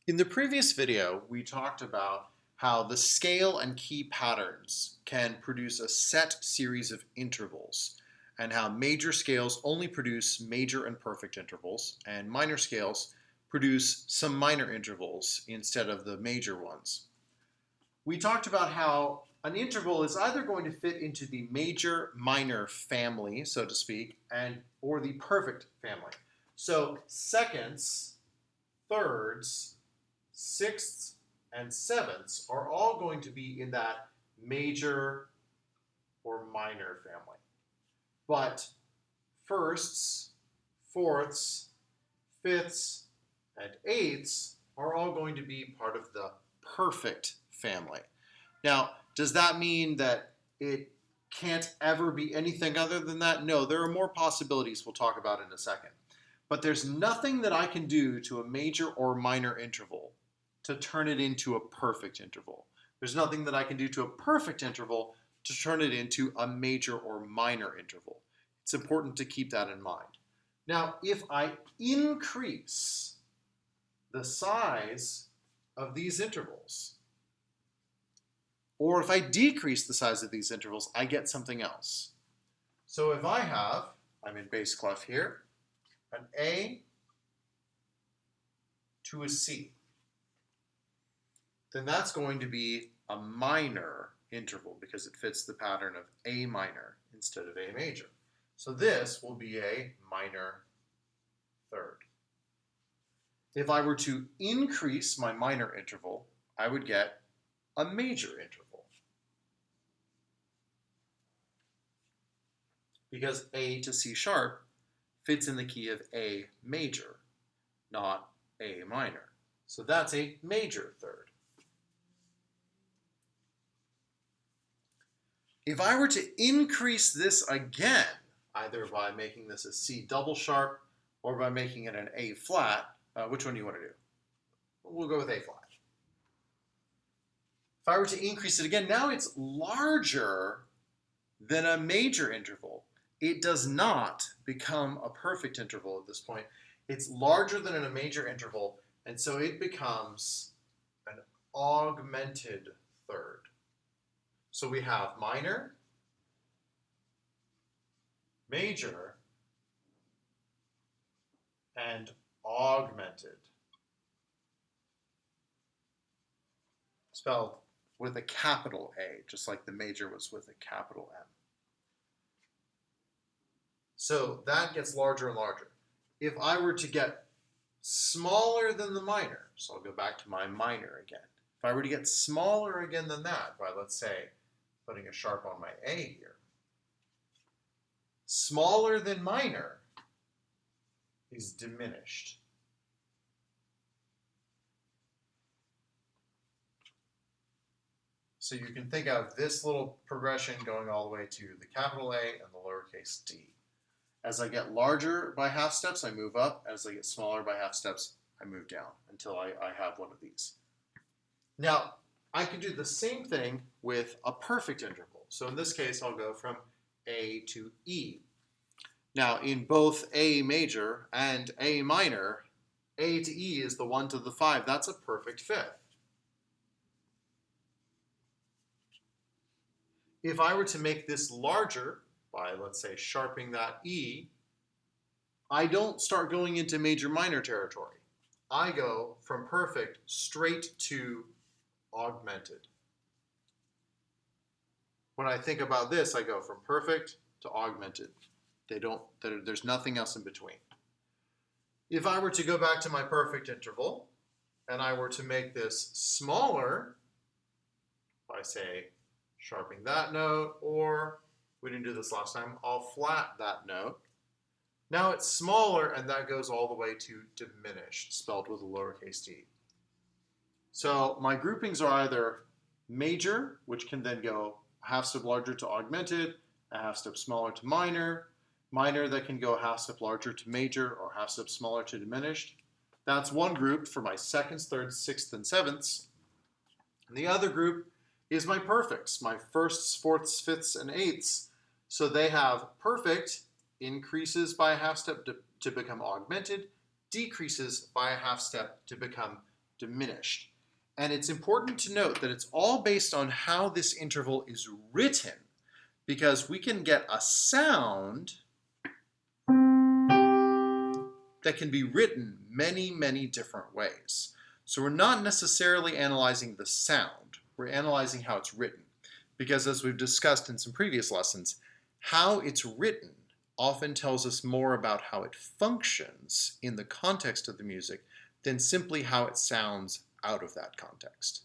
In the previous video, we talked about how the scale and key patterns can produce a set series of intervals, and how major scales only produce major and perfect intervals, and minor scales produce some minor intervals instead of the major ones. We talked about how an interval is either going to fit into the major minor family, so to speak, or the perfect family. So seconds, thirds, sixths, and sevenths are all going to be in that major or minor family. But firsts, fourths, fifths, and eighths are all going to be part of the perfect family. Now, does that mean that it can't ever be anything other than that? No, there are more possibilities we'll talk about in a second. But there's nothing that I can do to a major or minor interval to turn it into a perfect interval. There's nothing that I can do to a perfect interval to turn it into a major or minor interval. It's important to keep that in mind. Now, if I increase the size of these intervals, or if I decrease the size of these intervals, I get something else. So if I'm in bass clef here, an A to a C, then that's going to be a minor interval because it fits the pattern of A minor instead of A major. So this will be a minor third. If I were to increase my minor interval, I would get a major interval, because A to C sharp fits in the key of A major, not A minor. So that's a major third. If I were to increase this again, either by making this a C double sharp or by making it an A flat, which one do you want to do? We'll go with A flat. If I were to increase it again, now it's larger than a major interval. It does not become a perfect interval at this point. It's larger than a major interval, and so it becomes an augmented third. So we have minor, major, and augmented. Spelled with a capital A, just like the major was with a capital M. So that gets larger and larger. If I were to get smaller than the minor, so I'll go back to my minor again. If I were to get smaller again than that by, let's say, putting a sharp on my A here, smaller than minor is diminished. So you can think of this little progression going all the way to the capital A and the lowercase d. As I get larger by half steps, I move up. As I get smaller by half steps, I move down until I have one of these. Now, I can do the same thing with a perfect interval. So in this case, I'll go from A to E. Now, in both A major and A minor, A to E is the 1 to the 5. That's a perfect fifth. If I were to make this larger by, let's say, sharpening that E, I don't start going into major minor territory. I go from perfect straight to augmented. When I think about this, I go from perfect to augmented. There's nothing else in between. If I were to go back to my perfect interval and I were to make this smaller by, say, sharpening that note, or we didn't do this last time, I'll flat that note. Now it's smaller, and that goes all the way to diminished, spelled with a lowercase d. So my groupings are either major, which can then go a half step larger to augmented, a half step smaller to minor, minor that can go a half step larger to major, or half step smaller to diminished. That's one group for my seconds, thirds, sixths, and sevenths. And the other group is my perfects, my firsts, fourths, fifths, and eighths. So they have perfect increases by a half step to become augmented, decreases by a half step to become diminished. And it's important to note that it's all based on how this interval is written, because we can get a sound that can be written many, many different ways. So we're not necessarily analyzing the sound, we're analyzing how it's written. Because as we've discussed in some previous lessons, how it's written often tells us more about how it functions in the context of the music than simply how it sounds out of that context.